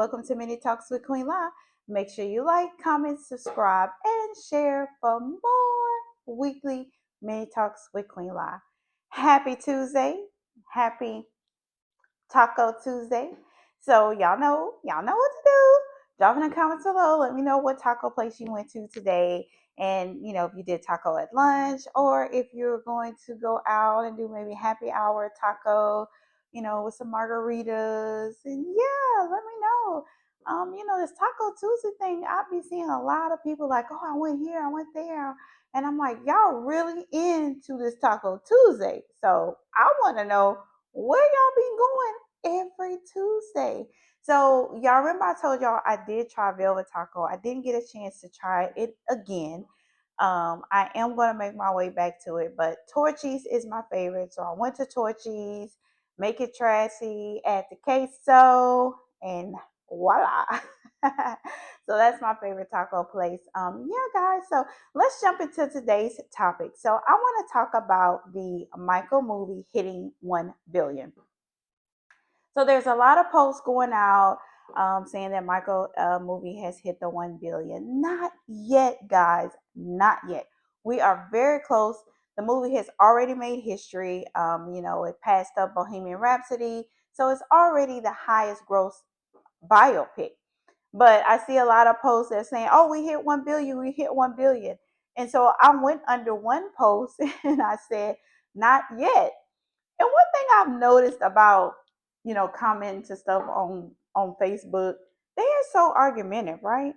welcome to Mini Talks with Queen La. Make sure you like, comment, subscribe, and share for more weekly Mini Talks with Queen La. Happy Tuesday. Happy Taco Tuesday. So y'all know what to do. Drop in the comments below. Let me know what taco place you went to today. And if you did taco at lunch or if you're going to go out and do maybe happy hour taco, with some margaritas. And yeah, let me know. This Taco Tuesday thing, I be seeing a lot of people like, oh, I went here, I went there. And I'm like, y'all really into this Taco Tuesday. So I want to know where y'all been going every Tuesday. So y'all remember I told y'all I did try Velvet Taco. I didn't get a chance to try it again. I am gonna make my way back to it, but Torchy's is my favorite. So I went to Torchy's, make it trashy, add the queso, and voila. So that's my favorite taco place. Yeah, guys. So let's jump into today's topic. So I want to talk about the Michael movie hitting 1 billion. So there's a lot of posts going out saying that Michael movie has hit the 1 billion. Not yet, guys. Not yet. We are very close. The movie has already made history. It passed up Bohemian Rhapsody. So it's already the highest gross biopic. But I see a lot of posts that are saying, oh, we hit 1 billion, we hit 1 billion. And so I went under one post and I said, not yet. And one thing I've noticed about, commenting to stuff on Facebook, they are so argumentative, right?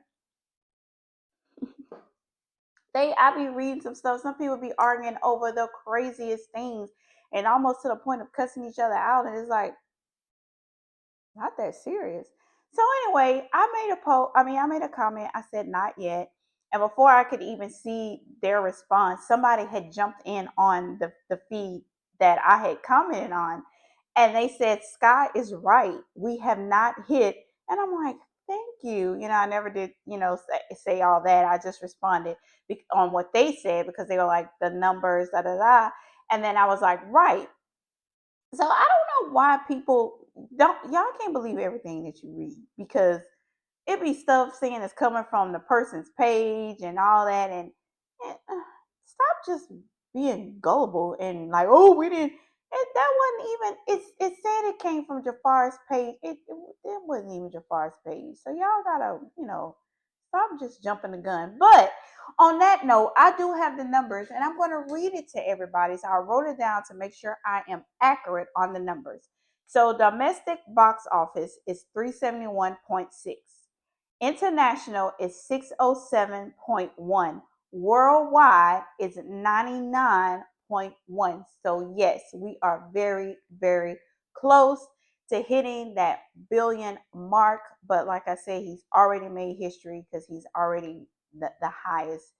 I be reading some stuff. Some people be arguing over the craziest things and almost to the point of cussing each other out. And it's like, not that serious. So anyway, I made a comment. I said not yet. And before I could even see their response, somebody had jumped in on the feed that I had commented on. And they said, Sky is right. We have not hit. And I'm like, thank you. I never did, say all that. I just responded on what they said because they were like the numbers, da da da. And then I was like, right. So I don't know why people y'all can't believe everything that you read because it be stuff saying it's coming from the person's page and all that and stop just being gullible and like, oh, we didn't that wasn't even it said it came from Jafar's page. It wasn't even Jafar's page. So y'all gotta, stop just jumping the gun. But on that note, I do have the numbers and I'm going to read it to everybody. So I wrote it down to make sure I am accurate on the numbers. So domestic box office is 371.6. International is 607.1. Worldwide is 99.1. So yes, we are very, very close to hitting that billion mark. But like I said, he's already made history because he's already the highest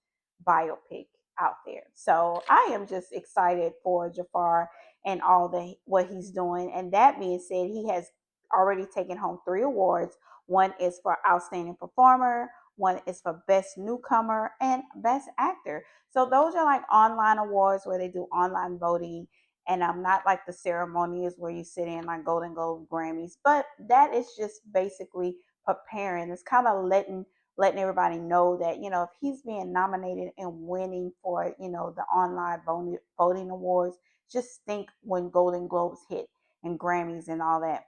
biopic out there. So I am just excited for Jafar and all the what he's doing. And that being said, he has already taken home 3 awards. One is for outstanding performer, one is for best newcomer and best actor. So those are like online awards where they do online voting. And not like the ceremony is where you sit in like Golden Globe, Grammys, but that is just basically preparing. It's kind of letting everybody know that if he's being nominated and winning for the online voting awards, just think when Golden Globes hit and Grammys and all that,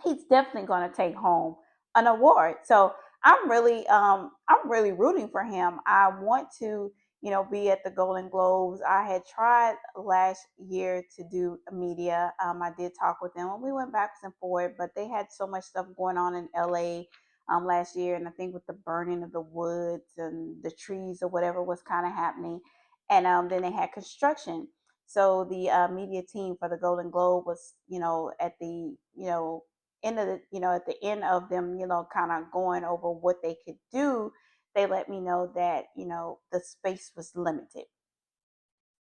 he's definitely going to take home an award. So I'm really rooting for him. I want to be at the Golden Globes. I had tried last year to do media. I did talk with them and we went backwards and forward, but they had so much stuff going on in LA last year, and I think with the burning of the woods and the trees or whatever was kind of happening, and then they had construction. So the media team for the Golden Globe was, at the end of at the end of them, kind of going over what they could do, they let me know that the space was limited.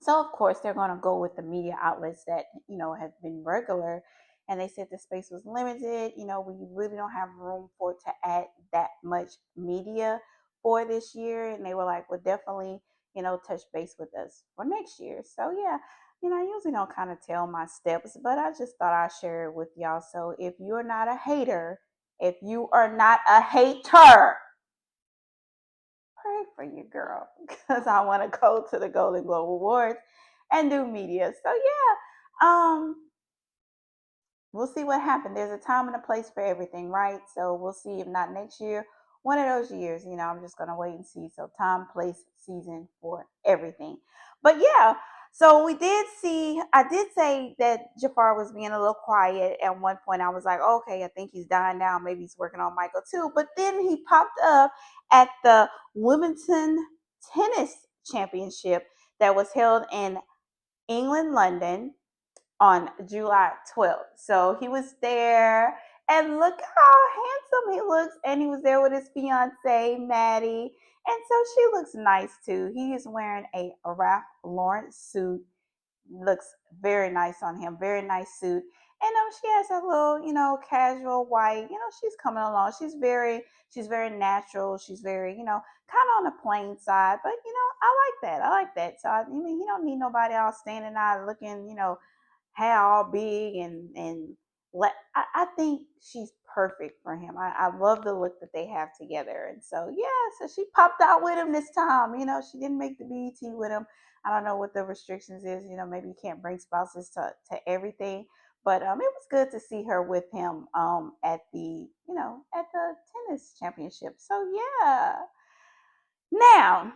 So of course they're going to go with the media outlets that have been regular, and they said the space was limited. We really don't have room for it to add that much media for this year, and they were like, "Well, definitely, touch base with us for next year." So yeah, I usually don't kind of tell my steps, but I just thought I'd share it with y'all. So if you're not a hater If you are not a hater, pray for you, girl, because I want to go to the Golden Globe Awards and do media. So yeah, we'll see what happens. There's a time and a place for everything, right? So we'll see if not next year, one of those years, I'm just gonna wait and see. So time, place, season for everything. But yeah, so we did see. I did say that Jafar was being a little quiet at one point. I was like, okay, I think he's dying down. Maybe he's working on Michael too. But then he popped up at the Wimbledon Tennis Championship that was held in England, London on July 12th. So he was there, and look how handsome he looks. And he was there with his fiance, Maddie. And so she looks nice too. He is wearing a Ralph Lauren suit. Looks very nice on him, very nice suit. And she has a little, casual white. She's coming along. She's very natural. She's very, kind of on the plain side. But I like that. I like that. So I mean, he don't need nobody else standing out looking, hair all big and let I think she's perfect for him. I love the look that they have together. And so yeah, so she popped out with him this time. She didn't make the BET with him. I don't know what the restrictions is. Maybe you can't bring spouses to everything. But it was good to see her with him at the tennis championship. So yeah. Now,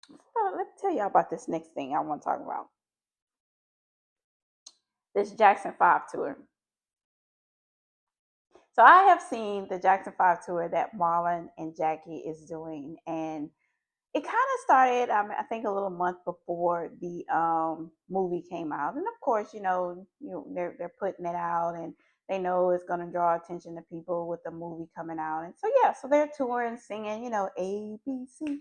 let me tell y'all about this next thing I want to talk about. This Jackson 5 tour. So I have seen the Jackson 5 tour that Marlon and Jackie is doing, and it kind of started, I think, a little month before the movie came out. And of course, they're putting it out, and they know it's going to draw attention to people with the movie coming out. And so yeah, so they're touring, singing, ABC,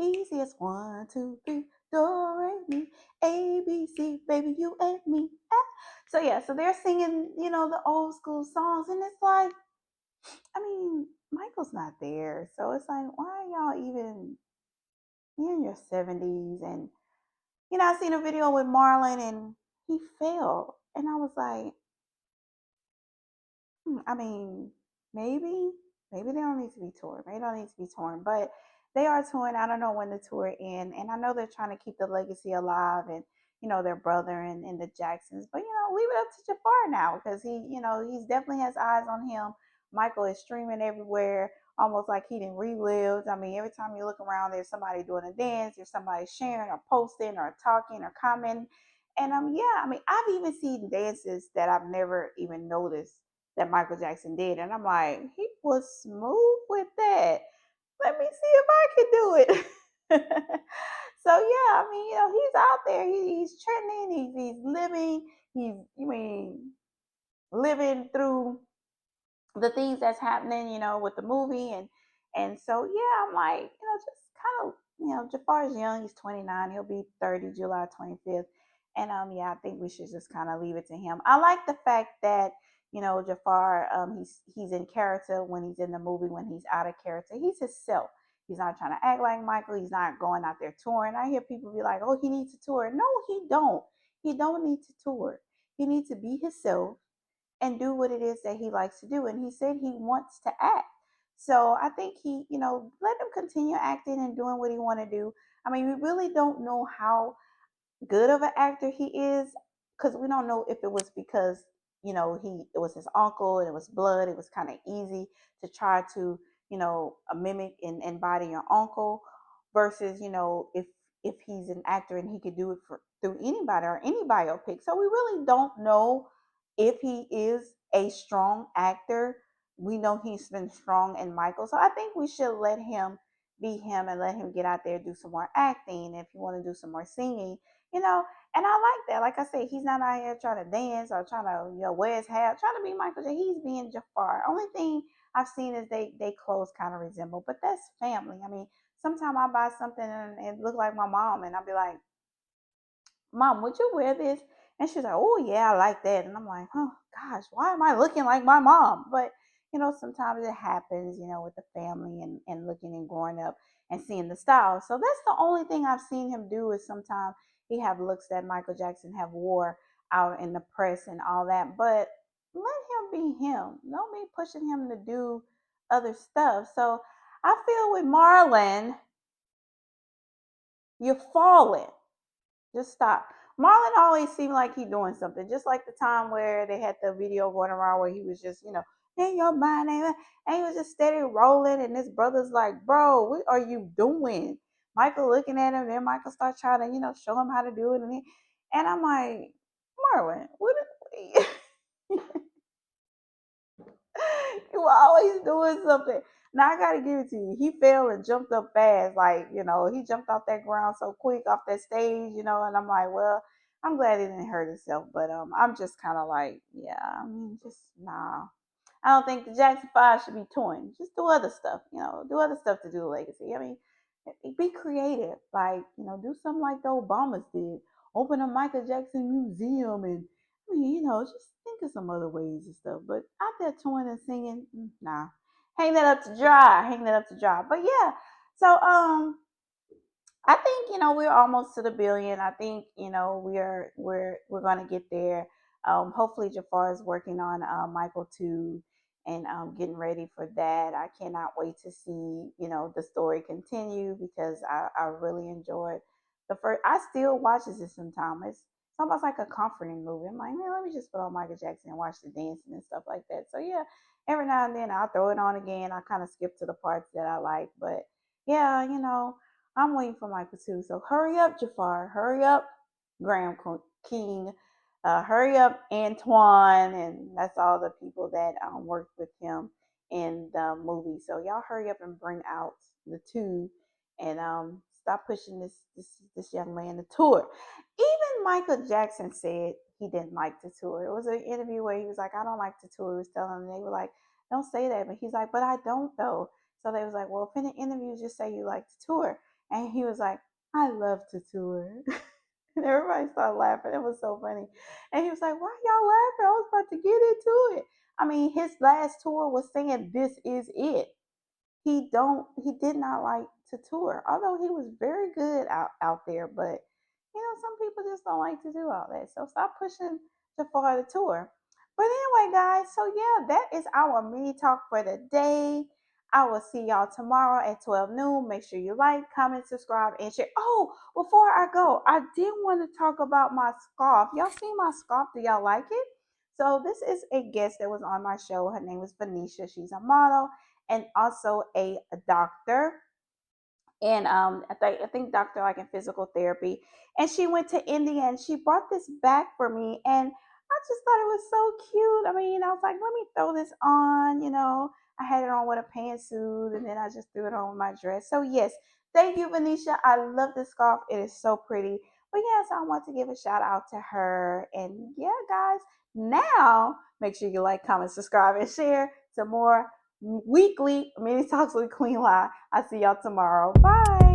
easiest 1, 2, 3, do re mi, ABC, baby, you and me. Ah. So yeah, so they're singing, the old school songs, and it's like, I mean, Michael's not there. So it's like, why are y'all even, you're in your 70s? And, I seen a video with Marlon and he fell. And I was like, I mean, maybe, maybe they don't need to be touring. Maybe they don't need to be touring, but they are touring. I don't know when the tour ends. And I know they're trying to keep the legacy alive and, their brother and the Jacksons. But, leave it up to Jafar now because he's definitely has eyes on him. Michael is streaming everywhere, almost like he didn't relived. I mean, every time you look around, there's somebody doing a dance, there's somebody sharing or posting or talking or commenting. And yeah, I mean, I've even seen dances that I've never even noticed that Michael Jackson did. And I'm like, he was smooth with that. Let me see if I can do it. So yeah, I mean, he's out there. He's trending. He's living. Living through the things that's happening, with the movie. And so yeah, I'm like, just kind of, Jafar's young, he's 29, he'll be 30 July 25th. And yeah, I think we should just kind of leave it to him. I like the fact that, Jafar, he's in character when he's in the movie, when he's out of character, he's himself. He's not trying to act like Michael. He's not going out there touring. I hear people be like, "Oh, he needs to tour." No, he don't. He don't need to tour. He needs to be himself and do what it is that he likes to do. And he said he wants to act. So I think let him continue acting and doing what he want to do. I mean, we really don't know how good of an actor he is because we don't know if it was because it was his uncle and it was blood. It was kind of easy to try to mimic and embody your uncle versus if he's an actor and he could do it through anybody or any biopic. So we really don't know if he is a strong actor. We know he's been strong in Michael, so I think we should let him be him and let him get out there, do some more acting. If you want to do some more singing, you know, and I like that. Like I said, he's not out here trying to dance or trying to, wear his hat, trying to be Michael J. He's being Jafar. Only thing I've seen is they clothes kind of resemble, but that's family. I mean, sometimes I buy something and it look like my mom, and I'll be like, Mom, would you wear this? And she's like, Oh yeah, I like that. And I'm like, Oh gosh, why am I looking like my mom? But sometimes it happens, with the family and looking and growing up and seeing the style. So that's the only thing I've seen him do is sometimes he have looks that Michael Jackson have wore out in the press and all that. But let him be him. Don't be pushing him to do other stuff. So I feel with Marlon, you're falling. Just stop. Marlon always seemed like he doing something. Just like the time where they had the video going around where he was just, in your mind, and he was just steady rolling. And his brother's like, bro, what are you doing? Michael looking at him, then Michael starts trying to, show him how to do it. And I'm like, Marlon, what? You were always doing something. Now I gotta give it to you. He fell and jumped up fast. Like, he jumped off that ground so quick off that stage, and I'm like, well, I'm glad he didn't hurt himself. But I'm just kinda like, yeah, I mean, just nah. I don't think the Jackson Five should be torn. Just do other stuff, do other stuff to do the legacy. I mean, be creative. Like, do something like the Obamas did. Open a Michael Jackson museum and I mean, just think of some other ways and stuff. But out there touring and singing, nah. Hang that up to dry. Hang that up to dry. But yeah. So I think we're almost to the billion. I think we're gonna get there. Hopefully Jafar is working on Michael 2 and getting ready for that. I cannot wait to see the story continue because I really enjoyed the first. I still watches it sometimes. It's almost like a comforting movie. I'm like, man, let me just put on Michael Jackson and watch the dancing and stuff like that. So yeah, every now and then I'll throw it on again. I kind of skip to the parts that I like, but yeah, I'm waiting for Michael too. So hurry up, Jafar. Hurry up, Graham King. Hurry up, Antoine. And that's all the people that worked with him in the movie. So y'all hurry up and bring out the two and stop pushing this young man to tour. Even Michael Jackson said he didn't like to tour. It was an interview where he was like, I don't like to tour. He was telling them, they were like, don't say that. But he's like, but I don't though. So they was like, well, if in the interview, just say you like to tour. And he was like, I love to tour. And everybody started laughing. It was so funny. And he was like, why y'all laughing? I was about to get into it. I mean, his last tour was saying, this is it. He did not like to tour, although he was very good out there. But some people just don't like to do all that. So stop pushing Jafar to tour. But anyway, guys, so yeah, that is our mini talk for the day. I will see y'all tomorrow at 12 noon. Make sure you like, comment, subscribe, and share. Oh, before I go, I did want to talk about my scarf. Y'all see my scarf? Do y'all like it? So this is a guest that was on my show. Her name was Venetia. She's a model and also a doctor. And I think doctor like in physical therapy. And she went to India and she brought this back for me. And I just thought it was so cute. I mean, I was like, let me throw this on. I had it on with a pantsuit and then I just threw it on with my dress. So yes, thank you, Venetia. I love this scarf. It is so pretty. But yes, I want to give a shout out to her. And yeah, guys, now make sure you like, comment, subscribe, and share to more weekly mini talks with Queen Lie. I'll see y'all tomorrow. Bye.